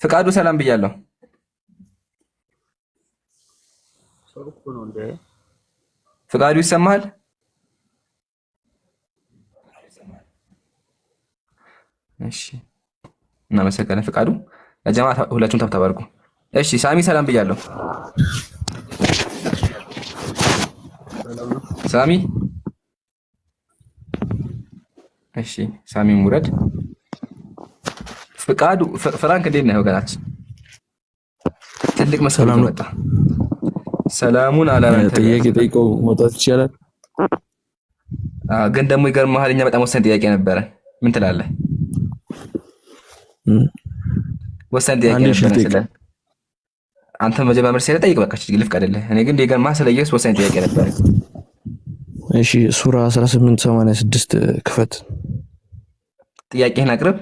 ፍቃዱ ሰላም ብያለሁ። ፍቃዱ ይሰማሃል? እሺ እናመሰግናለን ፍቃዱ። ለጀማ ሁላችሁም ታብታብ አድርጉ። እሺ ሳሚ ሰላም ብያለሁ። ሳሚ እሺ ሳሚ ሙረድ። ፍቃዱ ፍራንክ እንዴት ነህ ወገናችን? ትልቅ መስሎ መጣ። ሰላሙን አላንተ ጥያቄ ጠይቀው መውጣት ይቻላል። ግን ደግሞ ይገርምሃል፣ እኛ በጣም ወሳኝ ጥያቄ ነበረ። ምን ትላለህ? ወሳኝ ጥያቄ ነበረ። አንተ መጀመሪያ መልስ ጠይቅ፣ በቃ ልፍቀድልህ። እኔ ግን ይገርምሃል፣ ስለ ኢየሱስ ወሳኝ ጥያቄ ነበረ። እሺ ሱራ 1886 ክፈት። ጥያቄህን አቅርብ።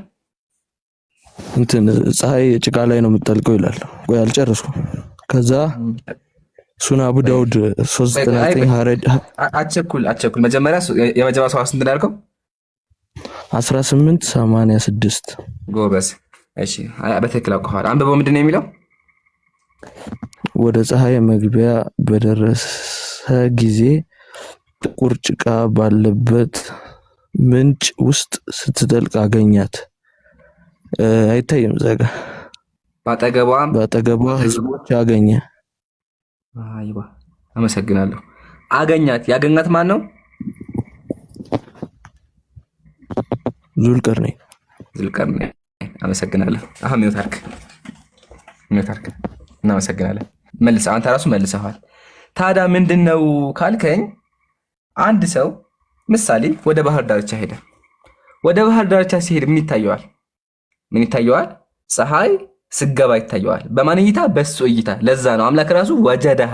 እንትን ፀሐይ ጭቃ ላይ ነው የምትጠልቀው ይላል። ቆይ አልጨረስኩም። ከዛ ሱና አቡ ዳውድ 399 ሀረድ አቸኩል መጀመሪያ የመጀመሪያ ሰው ስንት እንዳልከው 1886 ጎበዝ። እሺ በትክክል አውቀዋል። አንብበው። ምንድን ነው የሚለው? ወደ ፀሐይ መግቢያ በደረሰ ጊዜ ጥቁር ጭቃ ባለበት ምንጭ ውስጥ ስትጠልቅ አገኛት። አይታይም ዘጋ። በአጠገቧ ህዝቦች አገኘ። አይዋ አመሰግናለሁ። አገኛት። ያገኛት ማን ነው? ዙልቀርነይን። አመሰግናለሁ። አሁን ሚውታርክ እናመሰግናለን። መልሰህ አንተ ራሱ መልሰሃል። ታዲያ ምንድነው ካልከኝ፣ አንድ ሰው ምሳሌ ወደ ባህር ዳርቻ ሄደ። ወደ ባህር ዳርቻ ሲሄድ ምን ይታየዋል? ፀሐይ ስገባ ይታየዋል። በማን እይታ? በሱ እይታ። ለዛ ነው አምላክ ራሱ ወጀደሃ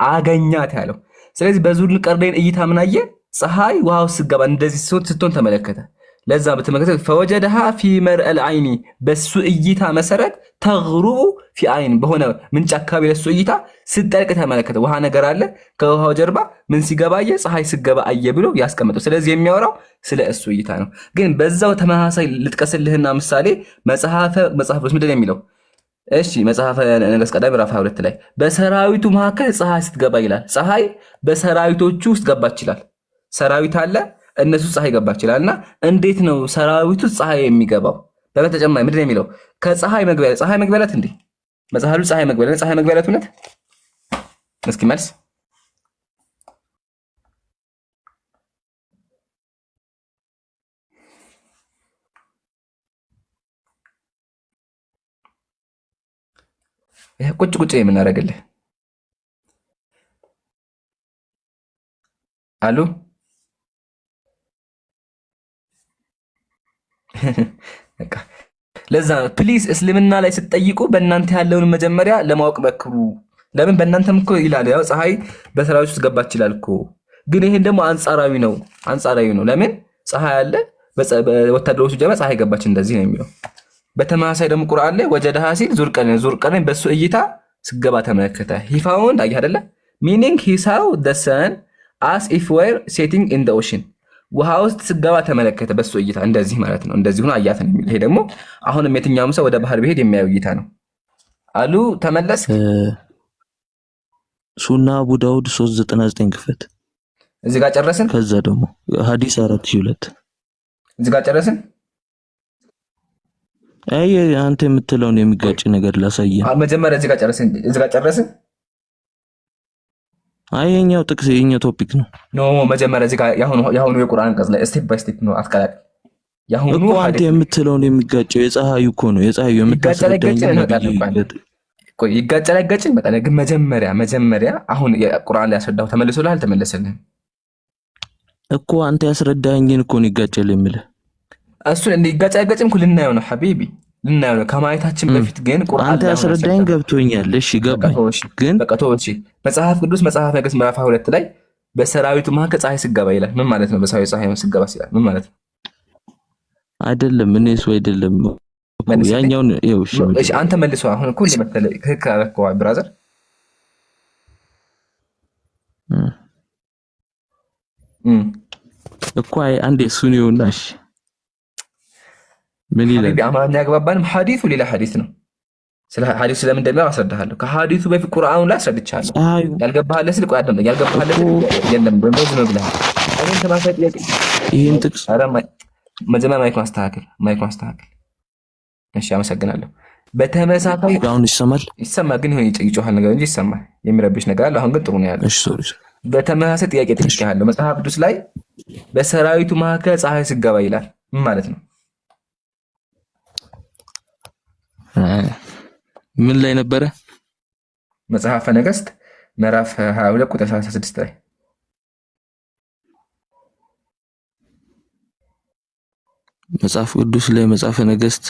አገኛት ያለው። ስለዚህ በዙልቀርነይን እይታ ምን አየ? ፀሐይ ውሃው ስገባ እንደዚህ ስትሆን ተመለከተ። ለዛ በተመለከተ ፈወጀደሃ ፊ መርአል አይኒ፣ በሱ እይታ መሰረት ተግሩቡ ፊ አይን፣ በሆነ ምንጭ አካባቢ ለሱ እይታ ስትጠልቅ ተመለከተ። ውሃ ነገር አለ፣ ከውሃው ጀርባ ምን ሲገባ አየ? ፀሐይ ስገባ አየ ብሎ ያስቀመጠው። ስለዚህ የሚያወራው ስለ እሱ እይታ ነው። ግን በዛው ተመሳሳይ ልጥቀስልህና ምሳሌ መጽሐፍ ምንድን ነው የሚለው? እሺ መጽሐፈ ነገሥት ቀዳማዊ ምዕራፍ 22 ላይ በሰራዊቱ መካከል ፀሐይ ስትገባ ይላል። ፀሐይ በሰራዊቶቹ ውስጥ ገባች ይላል። ሰራዊት አለ፣ እነሱ ፀሐይ ገባች ይላል። እና እንዴት ነው ሰራዊቱ ፀሐይ የሚገባው? በተጨማሪ ምንድን ነው የሚለው? ከፀሐይ መግቢያ ዕለት እንዴ መጽሐሉ ፀሐይ መግቢያ ዕለት እውነት? እስኪ መልስ። ይሄ ቁጭ የምናደርግልህ አሉ። ለዛ ፕሊዝ እስልምና ላይ ስትጠይቁ በእናንተ ያለውን መጀመሪያ ለማወቅ መክሩ። ለምን በእናንተም እኮ ይላል ያው ፀሐይ በሰራዊት ውስጥ ገባች ይላል እኮ። ግን ይሄን ደግሞ አንጻራዊ ነው። ለምን ፀሐይ አለ በወታደሮቹ ጀማ ፀሐይ ገባች እንደዚህ ነው የሚለው። በተመሳሳይ ደግሞ ቁርአን ላይ ወጀደሃ ሲል ዙልቀርነይን በሱ እይታ ስገባ ተመለከተ። he found አየህ አይደለ? meaning he saw the sun as if were setting in the ocean፣ ውሃ ውስጥ ስገባ ተመለከተ በሱ እይታ። እንደዚህ ማለት ነው። እንደዚህ ሆኖ አያት ነው የሚል። ይሄ ደግሞ አሁንም የትኛውም ሰው ወደ ባህር ቢሄድ የሚያየው እይታ ነው አሉ። ተመለስ። ሱና አቡ ዳውድ 399 ክፈት። እዚህ ጋር ጨረስን። ከዛ ደግሞ ሐዲስ 4002 እዚህ ጋር ጨረስን። አይ አንተ የምትለውን የሚጋጭ ነገር ላሳየህ። መጀመሪያ እዚህ ጋር ጨረስን። አይ የኛው ጥቅስ የኛው ቶፒክ ነው። ኖ መጀመሪያ እዚህ ጋር ያሁኑ የቁርአን አንቀጽ ላይ ስቴፕ ባይ ስቴፕ ነው አትቀላቅል። ያሁኑ እኮ አንተ የምትለውን የሚጋጨው የፀሐዩ እኮ ነው። የፀሐዩ የምታስረዳኝ ይጋጫል አይጋጭም? በጣም ግን መጀመሪያ አሁን የቁርአን ላይ ያስረዳው ተመልሶልሃል? አልተመለሰልህም እኮ አንተ ያስረዳኝን እኮ ነው ይጋጫል የምልህ። እሱን እንደ ይጋጫል አይጋጭም እኮ ልናየው ነው ሐቢቢ፣ ልናየው ነው ከማየታችን በፊት። ግን ቁርአን አንተ ያስረዳኝ ገብቶኛል። እሺ ገባኝ። ግን በቃ ተወው። መጽሐፍ ቅዱስ መጽሐፈ ነገሥት ምዕራፍ 2 ላይ በሰራዊቱ መካከል ፀሐይ ስገባ ይላል። ምን ማለት ነው? በሰራዊቱ ፀሐይ ስገባ ሲላል ምን ማለት ነው? አይደለም እኔስ አይደለም ያኛውን እሺ አንተ መልሰው። አሁን እኮ ለምሳሌ ከከረከው ብራዘር እኮ አንዴ እሱን ይውናሽ ምን ይላል? አማርኛ ያግባባንም ሐዲሱ ሌላ ሐዲስ ነው። ስለ ሐዲሱ ስለምን እንደሚያወራ አስረዳሃለሁ። ከሐዲሱ በፊት ቁርአኑ ላይ አስረድቻለሁ። ፀሐዩ ያልገባህለት ስል ቆይ አዳምጠኝ። ያልገባህለት እኮ የለም በዚህ ነው ብለህ እኔን ተማሳይ ጥያቄ ይህን ጥቅስ ኧረ መጀመሪያ ማይኩን አስተካክል፣ ማይኩን አስተካክል። እሺ አመሰግናለሁ። በተመሳሳይ አሁን ይሰማል። ይሰማል፣ ግን ይሆን ይጮሃል ነገር እንጂ ይሰማል። የሚረብሽ ነገር አለ። አሁን ግን ጥሩ ነው ያለው። እሺ ሶሪ። በተመሳሳይ ጥያቄ ጠይቄሃለሁ። መጽሐፍ ቅዱስ ላይ በሰራዊቱ መካከል ፀሐይ ስትገባ ይላል። ምን ማለት ነው? ምን ላይ ነበረ? መጽሐፈ ነገሥት ምዕራፍ 22 ቁጥር 36 ላይ መጽሐፍ ቅዱስ ላይ መጽሐፈ ነገሥት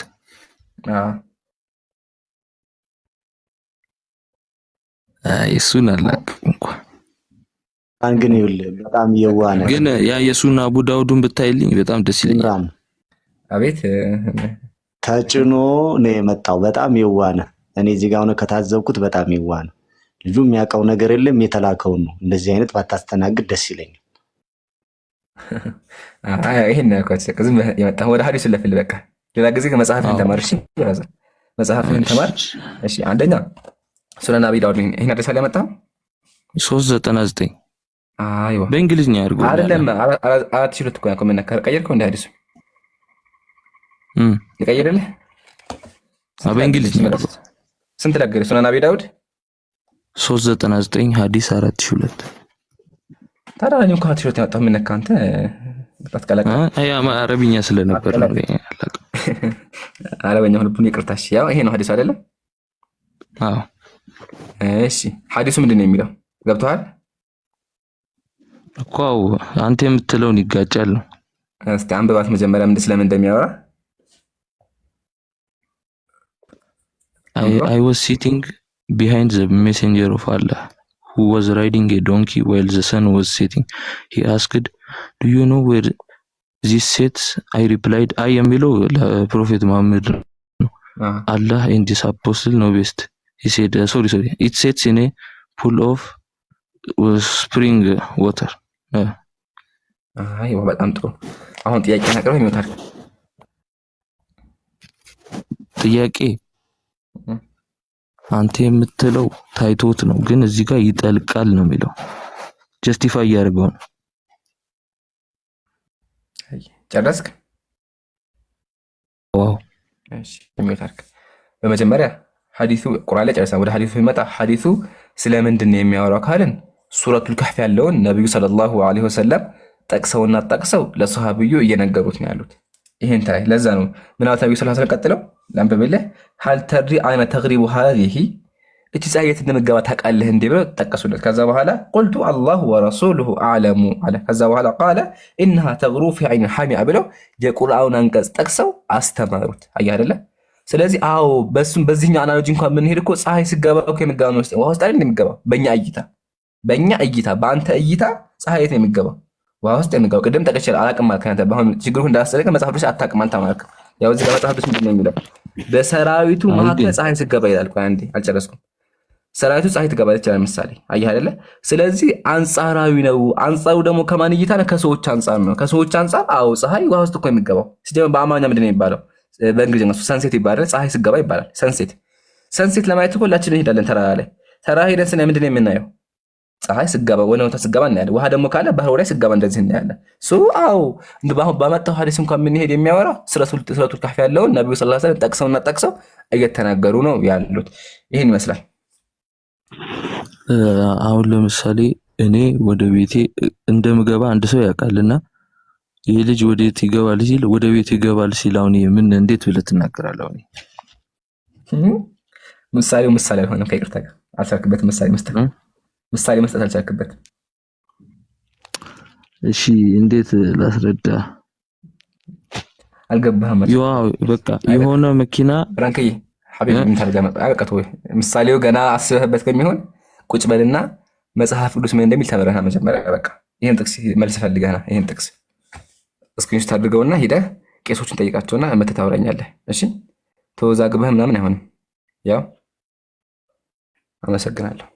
እሱን አላውቅም እንኳን ግን ይኸውልህ በጣም የዋህ ነው። ግን ያ የሱና አቡ ዳውድን ብታይልኝ በጣም ደስ ይለኛል። አቤት ተጭኖ ነው የመጣው። በጣም የዋህ ነው። እኔ እዚህ ጋር ሆነ ከታዘብኩት በጣም የዋህ ነው። ልጁ የሚያውቀው ነገር የለም፣ የተላከውን ነው። እንደዚህ አይነት ባታስተናግድ ደስ ይለኛል። ይሄን ዝም የመጣ ወደ ሐዲሱ ለፍል በቃ ሌላ ጊዜ ከመጽሐፍህን ተማር። እሺ መጽሐፍህን ተማር። እሺ አንደኛ ሱነን አቢ ዳውድ ይሄን አዲስ ላይ ያመጣው 399 አይዋ በእንግሊዝኛ ያርጉ አይደለም 4002 እኮ ያቆመና ቀየርከው እንደ ሐዲሱ ይቀየርልህ በእንግሊዝኛ ስንት ነገር ሱነን አቢ ዳውድ 399 ሐዲስ 4002 ታዲያ እኔ እንኳን ሐዲስ ያወጣው ምን ነካ አንተ ታስቀላቀ አይ አረብኛ ስለነበር ነው አረብኛ ሁሉን ይቅርታሽ ያው ይሄ ነው ሐዲስ አይደለም አዎ እሺ ሐዲሱ ምንድነው የሚለው ገብቷል እኮ አንተ የምትለውን ይጋጫል ነው እስቲ አንብባት መጀመሪያ ምን ስለምን እንደሚያወራ I was sitting behind the messenger of Allah who was riding a donkey while the sun was setting. He asked, do you know where this sets? I replied, I am below Prophet Muhammad. Allah and his apostle know best. He said, sorry. It sets in a pool of spring water. አይዋ በጣም ጥሩ። አሁን ጥያቄ አቅርበህ ይሞታል። ጥያቄ አንተ የምትለው ታይቶት ነው፣ ግን እዚህ ጋር ይጠልቃል ነው የሚለው። ጀስቲፋይ ያደርገው ነው። ጨረስክ? ዋው እሺ ይሞታል። በመጀመሪያ ሐዲሱ ቁርአን ላይ ጨርሰን ወደ ሐዲሱ ይመጣ። ሐዲሱ ስለምንድን ነው የሚያወራው ካልን ሱረቱል ከህፍ ያለውን ነብዩ ሰለላሁ ዐለይሂ ወሰለም ጠቅሰውና ጠቅሰው ለሰሃቢዩ እየነገሩት ነው ያሉት። ይሄን ታይ ለዛ ነው ምናልባት ነብዩ ሰለላሁ ዐለይሂ ወሰለም ቀጥለው ለአንበበልህ ሀል ተድሪ አይነ ተግሪቡ ሀዚህ እቺ ፀሐይ የት እንደምትገባ ታውቃለህ እንዴ ብለው ጠቀሱለት። ከዛ በኋላ ቁልቱ አላሁ ወረሱሉሁ አዕለሙ አለ። ከዛ በኋላ ቃለ ኢነሃ ተግሩ ፊ ዐይን ሐሚአ ብለው የቁርአኑን አንቀጽ ጠቅሰው አስተማሩት። አየህ አይደለ? ስለዚህ አዎ በሱም በዚህኛው አናሎጂ እንኳን የምንሄድ እኮ ፀሐይ ስትገባ እኮ የምትገባ ነው ውሃ ውስጥ አይደል እንደሚገባው? በእኛ እይታ በአንተ እይታ ፀሐይ የት ነው የሚገባው? ውሃ ውስጥ የሚገባው። ቅድም ጠቅሼ አላቅም ማለት ከአንተ በአሁን ችግሩ እንዳሰለቀ መጽሐፍ ቅዱስ አታውቅም አንተ ማለት ያው እዚህ ጋር መጽሐፍ ቅዱስ ምንድን ነው የሚለው? በሰራዊቱ መካከል ፀሐይ ስትገባ ይላል። ቆይ አንዴ አልጨረስኩም። ሰራዊቱ ፀሐይ ትገባለች ይችላል ምሳሌ አየህ አይደለ? ስለዚህ አንጻራዊ ነው። አንጻሩ ደግሞ ከማን እይታ ነው? ከሰዎች አንጻር ነው። ከሰዎች አንጻር አዎ ፀሐይ ውሃ ውስጥ እኮ የሚገባው ሲጀምር በአማርኛ ምንድን ነው የሚባለው? በእንግሊዝኛ ሰንሴት ይባላል። ፀሐይ ስትገባ ይባላል ሰንሴት ለማየት እኮ ሁላችንም እንሄዳለን ተራራ ላይ። ተራራ ሄደን ስናይ ምንድን ነው የምናየው? ፀሐይ ስትገባ ወደ ወታ ስትገባ እናያለን። ውሃ ደግሞ ካለ ባህሩ ላይ ስትገባ እንደዚህ እናያለን። አዎ ባመጣው ሐዲስ እንኳን የምንሄድ የሚያወራው ሱረቱል ከህፍ ያለውን ነብዩ ሰለላሁ ዐለይሂ ወሰለም ጠቅሰው እየተናገሩ ነው ያሉት። ይህን ይመስላል። አሁን ለምሳሌ እኔ ወደ ቤቴ እንደምገባ አንድ ሰው ያውቃልና ይህ ልጅ ወዴት ይገባል ሲል ወደ ቤት ይገባል ሲል አሁን ምን እንዴት ብለህ ትናገራለህ? ምሳሌ አልሆነም። ከይቅርታ ጋር አልቻልክበትም። ምሳሌ መስጠት አልቻልክበትም። እሺ እንዴት ላስረዳ? አልገባህም። ያው በቃ የሆነ መኪና ፍራንክዬ ሐቢብ ምን ታርገማ አቀቀት ወይ ምሳሌው ገና አስበህበት ከሚሆን ቁጭ በልና መጽሐፍ ቅዱስ ምን እንደሚል ተመረና መጀመሪያ በቃ ይሄን ጥቅስ መልስ ፈልገህና ይሄን ጥቅስ እስክሪንሾት አድርገውና ሄደህ ቄሶችን ጠይቃቸውና መተህ ታወራኛለህ። እሺ ተወዛግበህ ምናምን አይሆንም። ያው አመሰግናለሁ።